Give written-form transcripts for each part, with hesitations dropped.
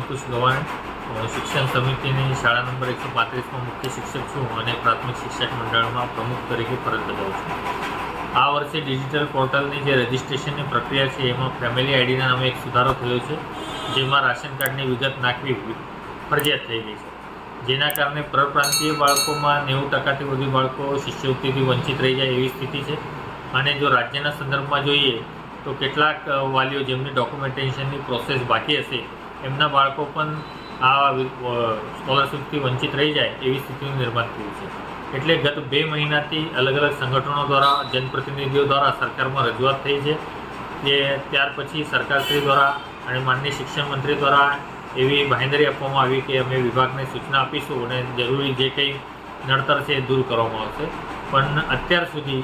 અંકુશ ગવાણ, શિક્ષણ સમિતિની શાળા નંબર 135માં મુખ્ય શિક્ષક છું અને પ્રાથમિક શિક્ષક મંડળમાં પ્રમુખ તરીકે ફરજ બજાવું છું। આ વર્ષે ડિજિટલ પોર્ટલની જે રજિસ્ટ્રેશનની પ્રક્રિયા છે એમાં ફેમિલી આઈડીના નામે એક સુધારો થયો છે, જેમાં રાશન કાર્ડની વિગત નાખવી ફરજિયાત થઈ ગઈ છે, જેના કારણે પરપ્રાંતીય બાળકોમાં 90%થી વધુ બાળકો શિષ્યવૃત્તિથી વંચિત રહી જાય એવી સ્થિતિ છે। અને જો રાજ્યના સંદર્ભમાં જોઈએ તો કેટલાક વાલીઓ જેમની ડોક્યુમેન્ટેશનની પ્રોસેસ બાકી હશે એમના બાળકો પણ આ સ્કોલરશીપથી વંચિત રહી જાય એવી સ્થિતિનું નિર્માણ થયું છે। એટલે ગત 2 મહિનાથી અલગ અલગ સંગઠનો દ્વારા, જનપ્રતિનિધિઓ દ્વારા સરકારમાં રજૂઆત થઈ છે કે ત્યાર પછી સરકારશ્રી દ્વારા અને માનનીય શિક્ષણ મંત્રી દ્વારા એવી બાંહેધરી આપવામાં આવી કે અમે વિભાગને સૂચના આપીશું અને જરૂરી જે કંઈ નડતર છે એ દૂર કરવામાં આવશે। પણ અત્યાર સુધી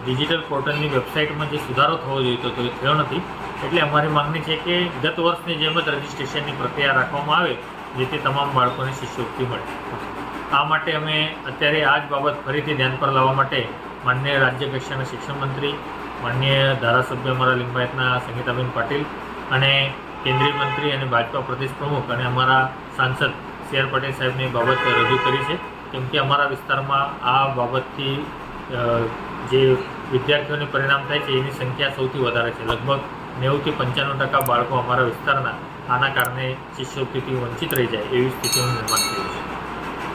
ડિજિટલ પોર્ટલની વેબસાઇટમાં જે સુધારો થવો જોઈતો હતો એ થયો નથી। એટલે અમારી માંગણી છે કે ગત વર્ષની જેમ જ રજિસ્ટ્રેશનની પ્રક્રિયા રાખવામાં આવે જેથી તમામ બાળકોને શિષ્યવૃત્તિ મળે। આ માટે અમે અત્યારે આ જ બાબત ફરીથી ધ્યાન પર લાવવા માટે માનનીય રાજ્ય કક્ષાના શિક્ષણ મંત્રી, માનનીય ધારાસભ્ય અમારા લિંબાયતના સંગીતાબેન પાટીલ અને કેન્દ્રીય મંત્રી અને ભાજપા પ્રદેશ પ્રમુખ અને અમારા સાંસદ સી.આર. પટેલ સાહેબને બાબત રજૂ કરી છે, કેમ કે અમારા વિસ્તારમાં આ બાબતથી જે વિદ્યાર્થીઓને પરિણામ થાય છે એની સંખ્યા સૌથી વધારે છે। લગભગ 90થી 95% બાળકો અમારા વિસ્તારના આના કારણે શિષ્યવૃત્તિથી વંચિત રહી જાય એવી સ્થિતિનું નિર્માણ થયું છે।